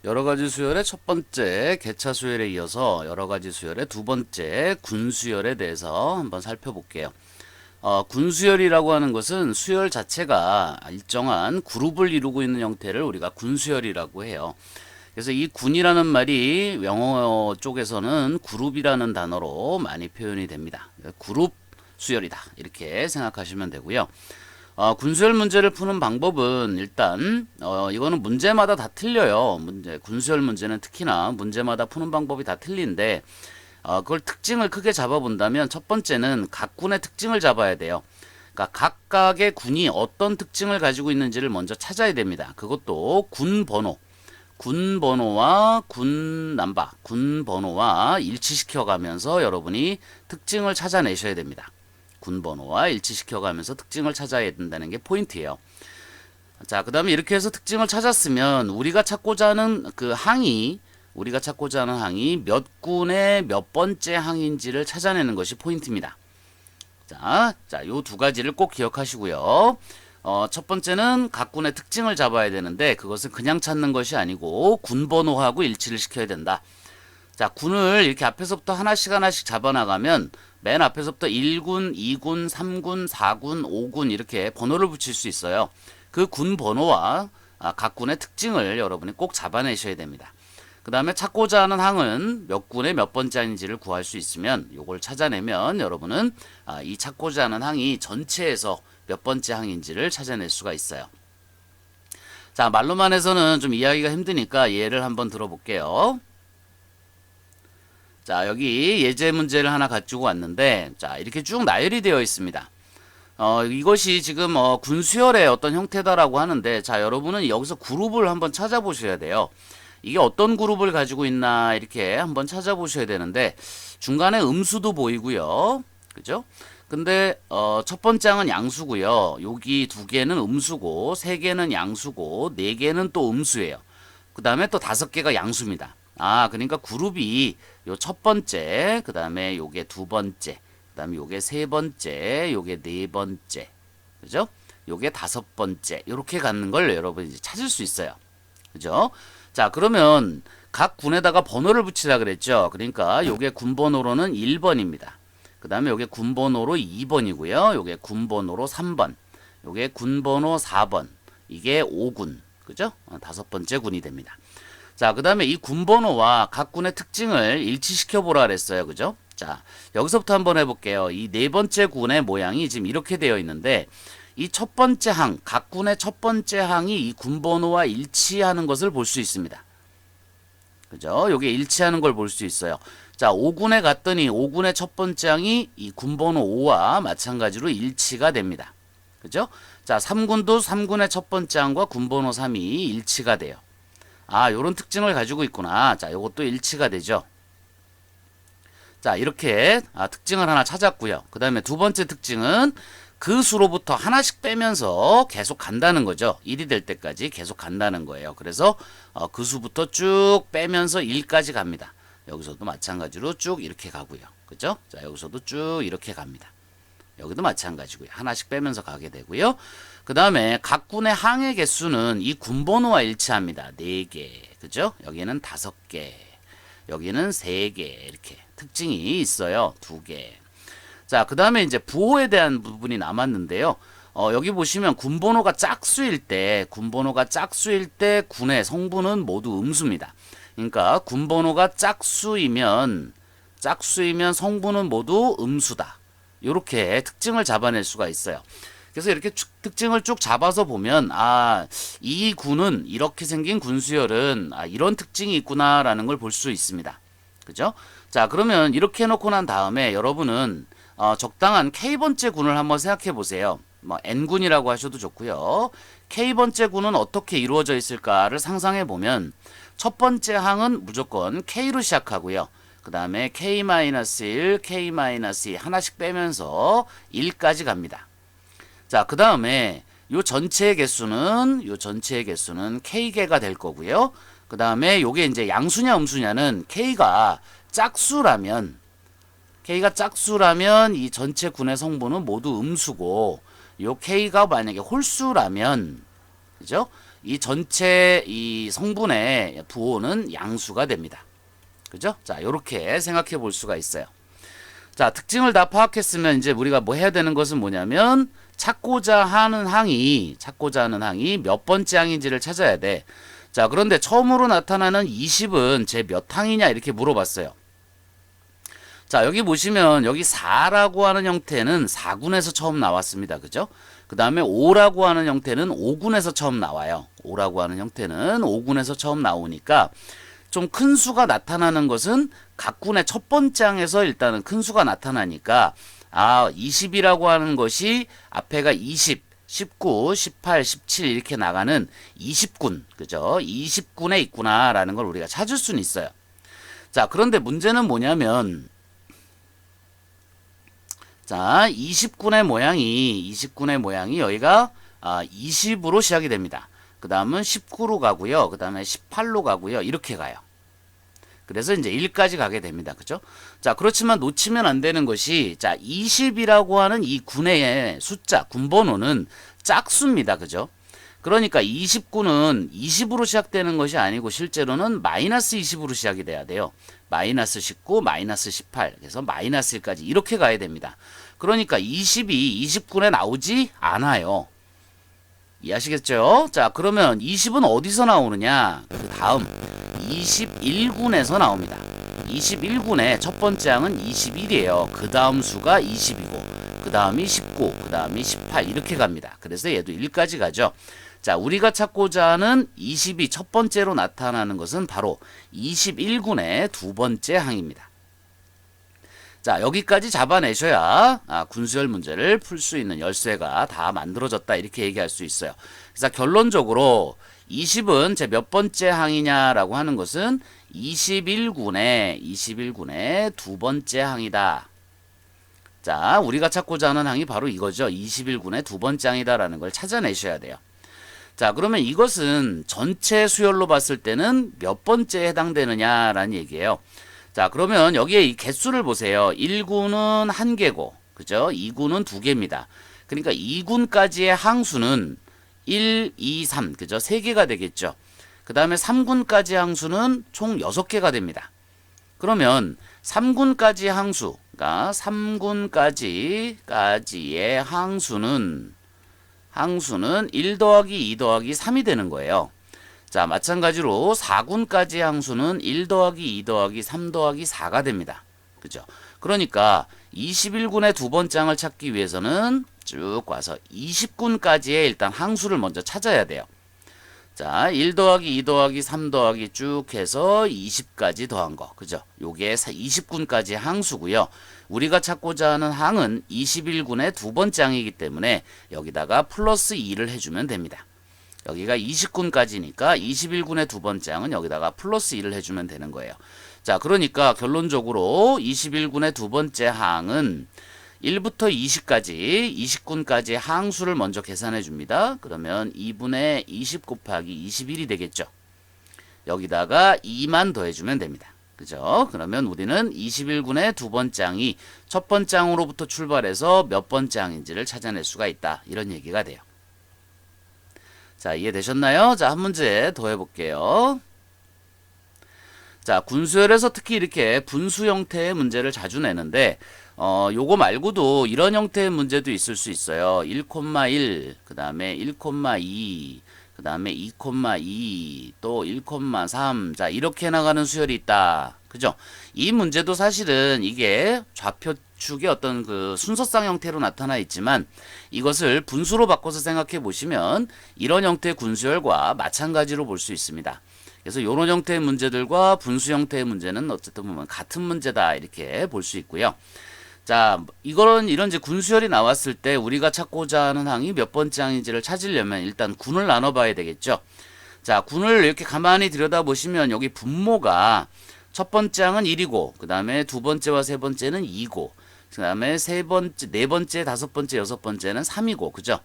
여러가지 수열의 첫 번째 개차 수열에 이어서 여러가지 수열의 두 번째 군수열에 대해서 한번 살펴볼게요. 군수열이라고 하는 것은 수열 자체가 일정한 그룹을 이루고 있는 형태를 우리가 군수열이라고 해요. 그래서 이 군이라는 말이 영어 쪽에서는 그룹이라는 단어로 많이 표현이 됩니다. 그룹 수열이다 이렇게 생각하시면 되고요. 군수열 문제를 푸는 방법은 일단 이거는 문제마다 다 틀려요. 군수열 문제는 특히나 문제마다 푸는 방법이 다 틀린데 그걸 특징을 크게 잡아본다면 첫 번째는 각 군의 특징을 잡아야 돼요. 그러니까 각각의 군이 어떤 특징을 가지고 있는지를 먼저 찾아야 됩니다. 그것도 군 번호와 군 넘버, 군 번호와 일치시켜 가면서 여러분이 특징을 찾아내셔야 됩니다. 군 번호와 일치시켜 가면서 특징을 찾아야 된다는 게 포인트예요. 자, 그 다음에 이렇게 해서 특징을 찾았으면 우리가 찾고자 하는 항이 몇 군의 몇 번째 항인지를 찾아내는 것이 포인트입니다. 자, 요 두 가지를 꼭 기억하시고요. 첫 번째는 각 군의 특징을 잡아야 되는데 그것은 그냥 찾는 것이 아니고 군 번호하고 일치를 시켜야 된다. 자, 군을 이렇게 앞에서부터 하나씩 잡아나가면 맨 앞에서부터 1군, 2군, 3군, 4군, 5군 이렇게 번호를 붙일 수 있어요. 그 군 번호와 각 군의 특징을 여러분이 꼭 잡아내셔야 됩니다. 그 다음에 찾고자 하는 항은 몇 군의 몇 번째 항인지를 구할 수 있으면 이걸 찾아내면 여러분은 이 찾고자 하는 항이 전체에서 몇 번째 항인지를 찾아낼 수가 있어요. 자, 말로만 해서는 좀 이해하기가 힘드니까 예를 한번 들어볼게요. 자, 여기 예제 문제를 하나 가지고 왔는데, 자, 이렇게 쭉 나열이 되어 있습니다. 이것이 지금 군수열의 어떤 형태다라고 하는데, 자, 여러분은 여기서 그룹을 한번 찾아보셔야 돼요. 이게 어떤 그룹을 가지고 있나 이렇게 한번 찾아보셔야 되는데, 중간에 음수도 보이고요. 그죠? 근데 첫 번째 항은 양수고요. 여기 두 개는 음수고, 세 개는 양수고, 네 개는 또 음수예요. 그 다음에 또 다섯 개가 양수입니다. 그러니까 그룹이 요 첫 번째, 그 다음에 요게 두 번째, 그 다음에 요게 세 번째, 요게 네 번째, 그죠? 요게 다섯 번째, 요렇게 가는 걸 여러분이 이제 찾을 수 있어요. 그죠? 자, 그러면 각 군에다가 번호를 붙이라 그랬죠? 그러니까 요게 군번호로는 1번입니다. 그 다음에 요게 군번호로 2번이고요. 요게 군번호로 3번, 요게 군번호 4번, 이게 5군, 그죠? 다섯 번째 군이 됩니다. 자, 그 다음에 이 군번호와 각 군의 특징을 일치시켜 보라 그랬어요. 그죠? 자, 여기서부터 한번 해볼게요. 이 네 번째 군의 모양이 지금 이렇게 되어 있는데, 이 첫 번째 항, 각 군의 첫 번째 항이 이 군번호와 일치하는 것을 볼 수 있습니다. 그죠? 요게 일치하는 걸 볼 수 있어요. 자, 5군에 갔더니 5군의 첫 번째 항이 이 군번호 5와 마찬가지로 일치가 됩니다. 그죠? 자, 3군도 3군의 첫 번째 항과 군번호 3이 일치가 돼요. 요런 특징을 가지고 있구나. 자, 요것도 일치가 되죠. 자, 이렇게 특징을 하나 찾았고요. 그 다음에 두 번째 특징은 그 수로부터 하나씩 빼면서 계속 간다는 거죠. 1이 될 때까지 계속 간다는 거예요. 그래서 그 수부터 쭉 빼면서 1까지 갑니다. 여기서도 마찬가지로 쭉 이렇게 가고요. 그죠? 자, 여기서도 쭉 이렇게 갑니다. 여기도 마찬가지고요. 하나씩 빼면서 가게 되고요. 그 다음에 각 군의 항의 개수는 이 군번호와 일치합니다. 4개. 그죠? 여기는 5개. 여기는 3개. 이렇게 특징이 있어요. 2개. 자, 그 다음에 이제 부호에 대한 부분이 남았는데요. 여기 보시면 군번호가 짝수일 때 군의 성분은 모두 음수입니다. 그러니까 군번호가 짝수이면 성분은 모두 음수다. 이렇게 특징을 잡아낼 수가 있어요. 그래서 이렇게 특징을 쭉 잡아서 보면 이 군은 이렇게 생긴 군수열은 이런 특징이 있구나라는 걸 볼 수 있습니다. 그죠? 자, 그러면 이렇게 해놓고 난 다음에 여러분은 적당한 K번째 군을 한번 생각해 보세요. 뭐 N군이라고 하셔도 좋고요. K번째 군은 어떻게 이루어져 있을까를 상상해 보면 첫 번째 항은 무조건 K로 시작하고요. 그 다음에 K-1, K-2 하나씩 빼면서 1까지 갑니다. 자, 그 다음에 요 전체의 개수는 K개가 될 거고요. 그 다음에 요게 이제 양수냐 음수냐는 K가 짝수라면 이 전체 군의 성분은 모두 음수고, 요 K가 만약에 홀수라면, 그죠? 이 전체 이 성분의 부호는 양수가 됩니다. 그죠? 자, 요렇게 생각해 볼 수가 있어요. 자, 특징을 다 파악했으면 이제 우리가 뭐 해야 되는 것은 뭐냐면 찾고자 하는 항이 몇 번째 항인지를 찾아야 돼. 자, 그런데 처음으로 나타나는 20은 제 몇 항이냐 이렇게 물어봤어요. 자, 여기 보시면 여기 4라고 하는 형태는 4군에서 처음 나왔습니다. 그죠? 그 다음에 5라고 하는 형태는 5군에서 처음 나와요. 5라고 하는 형태는 5군에서 처음 나오니까 좀 큰 수가 나타나는 것은 각 군의 첫 번째 항에서 일단은 큰 수가 나타나니까 20이라고 하는 것이 앞에가 20, 19, 18, 17 이렇게 나가는 20군, 그죠? 20군에 있구나라는 걸 우리가 찾을 수는 있어요. 자, 그런데 문제는 뭐냐면 자, 20군의 모양이 여기가 20으로 시작이 됩니다. 그 다음은 19로 가고요. 그 다음에 18로 가고요. 이렇게 가요. 그래서 이제 1까지 가게 됩니다. 그죠? 자, 그렇지만 놓치면 안 되는 것이, 자, 20이라고 하는 이 군의 숫자, 군번호는 짝수입니다. 그죠? 그러니까 29는 20으로 시작되는 것이 아니고 실제로는 마이너스 20으로 시작이 돼야 돼요. 마이너스 19, 마이너스 18, 그래서 마이너스 1까지 이렇게 가야 됩니다. 그러니까 20이 29군에 나오지 않아요. 이해하시겠죠? 자, 그러면 20은 어디서 나오느냐? 그 다음 21군에서 나옵니다. 21군의 첫 번째 항은 21이에요. 그 다음 수가 20이고 그 다음이 19, 그 다음이 18 이렇게 갑니다. 그래서 얘도 1까지 가죠. 자, 우리가 찾고자 하는 20이 첫 번째로 나타나는 것은 바로 21군의 두 번째 항입니다. 자, 여기까지 잡아내셔야 군수열 문제를 풀 수 있는 열쇠가 다 만들어졌다 이렇게 얘기할 수 있어요. 그래서 결론적으로 20은 제 몇 번째 항이냐라고 하는 것은 21군의 두 번째 항이다. 자, 우리가 찾고자 하는 항이 바로 이거죠. 21군의 두 번째 항이다라는 걸 찾아내셔야 돼요. 자, 그러면 이것은 전체 수열로 봤을 때는 몇 번째에 해당되느냐라는 얘기예요. 자, 그러면 여기에 이 개수를 보세요. 1군은 1개고, 그죠? 2군은 2개입니다. 그러니까 2군까지의 항수는 1, 2, 3, 그죠? 3개가 되겠죠. 그 다음에 3군까지 항수는 총 6개가 됩니다. 그러면 3군까지 항수, 그러니까 3군까지의 항수는 1 더하기 2 더하기 3이 되는 거예요. 자, 마찬가지로 4군까지의 항수는 1 더하기 2 더하기 3 더하기 4가 됩니다. 그죠? 그러니까 21군의 두 번째 항을 찾기 위해서는 쭉 와서 20군까지의 일단 항수를 먼저 찾아야 돼요. 자, 1 더하기 2 더하기 3 더하기 쭉 해서 20까지 더한 거. 그죠? 요게 20군까지의 항수고요. 우리가 찾고자 하는 항은 21군의 두 번째 항이기 때문에 여기다가 플러스 2를 해주면 됩니다. 여기가 20군까지니까 21군의 두 번째 항은 여기다가 플러스 1을 해주면 되는 거예요. 자, 그러니까 결론적으로 21군의 두 번째 항은 1부터 20까지 20군까지의 항수를 먼저 계산해 줍니다. 그러면 2분의 20 곱하기 21이 되겠죠. 여기다가 2만 더해주면 됩니다. 그죠? 그러면 우리는 21군의 두 번째 항이 첫 번째 항으로부터 출발해서 몇 번째 항인지를 찾아낼 수가 있다. 이런 얘기가 돼요. 자, 이해되셨나요? 자, 한 문제 더 해볼게요. 자, 군수열에서 특히 이렇게 분수 형태의 문제를 자주 내는데 요거 말고도 이런 형태의 문제도 있을 수 있어요. 1,1, 그 다음에 1,2, 그 다음에 2,2, 또 1,3. 자, 이렇게 나가는 수열이 있다. 그죠? 이 문제도 사실은 이게 좌표축의 어떤 그 순서상 형태로 나타나 있지만 이것을 분수로 바꿔서 생각해 보시면 이런 형태의 군수열과 마찬가지로 볼 수 있습니다. 그래서 이런 형태의 문제들과 분수 형태의 문제는 어쨌든 보면 같은 문제다 이렇게 볼 수 있고요. 자, 이런 이제 군수열이 나왔을 때 우리가 찾고자 하는 항이 몇 번째 항인지를 찾으려면 일단 군을 나눠봐야 되겠죠. 자, 군을 이렇게 가만히 들여다보시면 여기 분모가 첫 번째 항은 1이고 그 다음에 두 번째와 세 번째는 2고 그 다음에 세 번째, 네 번째, 다섯 번째, 여섯 번째는 3이고 그죠?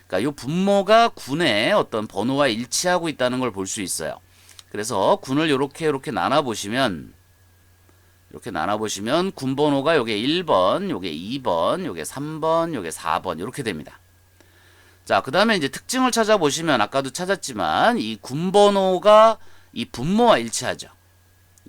그러니까 이 분모가 군의 어떤 번호와 일치하고 있다는 걸 볼 수 있어요. 그래서 군을 이렇게 나눠보시면 군번호가 요게 1번, 요게 2번, 요게 3번, 요게 4번 이렇게 됩니다. 자, 그 다음에 이제 특징을 찾아보시면 아까도 찾았지만 이 군번호가 이 분모와 일치하죠.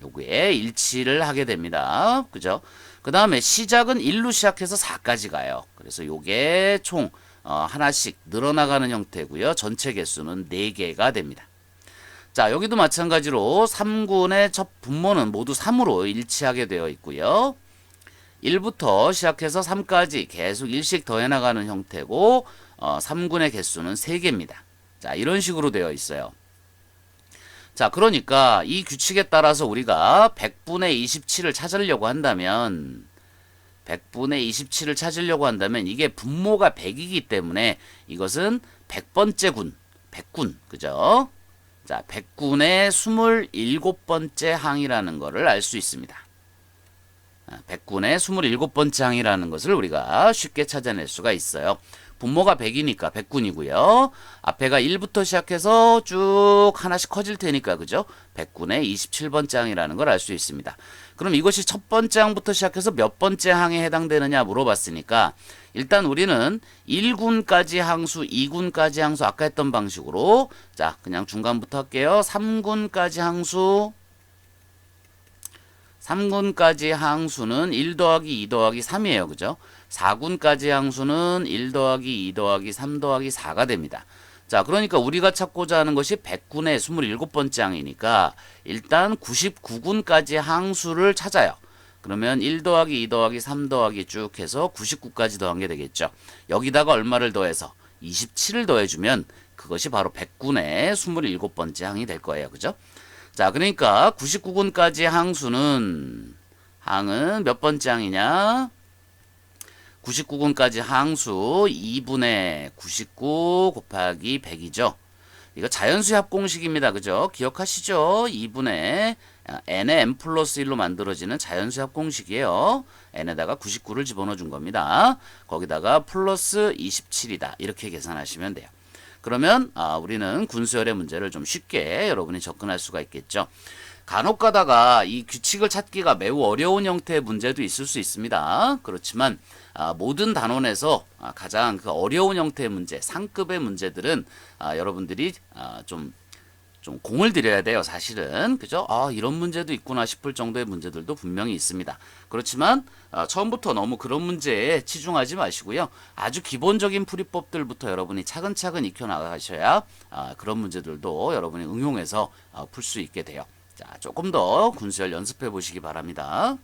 요게 일치를 하게 됩니다. 그죠? 그 다음에 시작은 1로 시작해서 4까지 가요. 그래서 요게 총 하나씩 늘어나가는 형태고요. 전체 개수는 4개가 됩니다. 자, 여기도 마찬가지로 3군의 첫 분모는 모두 3으로 일치하게 되어 있고요. 1부터 시작해서 3까지 계속 1씩 더해 나가는 형태고 3군의 개수는 3개입니다. 자, 이런 식으로 되어 있어요. 자, 그러니까 이 규칙에 따라서 우리가 100분의 27을 찾으려고 한다면 100분의 27을 찾으려고 한다면 이게 분모가 100이기 때문에 이것은 100번째 군, 100군, 그죠? 자, 100군의 27번째 항이라는 것을 알 수 있습니다. 100군의 27번째 항이라는 것을 우리가 쉽게 찾아낼 수가 있어요. 분모가 100이니까 100군이고요. 앞에가 1부터 시작해서 쭉 하나씩 커질 테니까 그죠? 100군의 27번째 항이라는 걸 알 수 있습니다. 그럼 이것이 첫 번째 항부터 시작해서 몇 번째 항에 해당되느냐 물어봤으니까 일단 우리는 1군까지 항수, 2군까지 항수 아까 했던 방식으로 자, 그냥 중간부터 할게요. 3군까지 항수 3군까지 항수는 1 더하기 2 더하기 3이에요. 그죠? 4군까지 항수는 1 더하기 2 더하기 3 더하기 4가 됩니다. 자, 그러니까 우리가 찾고자 하는 것이 100군의 27번째 항이니까 일단 99군까지 항수를 찾아요. 그러면 1 더하기 2 더하기 3 더하기 쭉 해서 99까지 더한 게 되겠죠. 여기다가 얼마를 더해서 27을 더해주면 그것이 바로 100군의 27번째 항이 될 거예요. 그죠? 자, 그러니까 99군까지 항은 몇 번째 항이냐? 99군까지 항수 2분의 99 곱하기 100이죠. 이거 자연수의 합공식입니다. 그죠? 기억하시죠? 2분의 n의 n 플러스 1로 만들어지는 자연수의 합공식이에요. n에다가 99를 집어넣어 준 겁니다. 거기다가 플러스 27이다. 이렇게 계산하시면 돼요. 그러면 우리는 군수열의 문제를 좀 쉽게 여러분이 접근할 수가 있겠죠. 간혹 가다가 이 규칙을 찾기가 매우 어려운 형태의 문제도 있을 수 있습니다. 그렇지만 모든 단원에서 가장 그 어려운 형태의 문제, 상급의 문제들은 여러분들이 좀 공을 들여야 돼요. 사실은 그죠? 이런 문제도 있구나 싶을 정도의 문제들도 분명히 있습니다. 그렇지만 처음부터 너무 그런 문제에 치중하지 마시고요. 아주 기본적인 풀이법들부터 여러분이 차근차근 익혀 나가셔야 그런 문제들도 여러분이 응용해서 풀 수 있게 돼요. 자, 조금 더 군수열 연습해 보시기 바랍니다.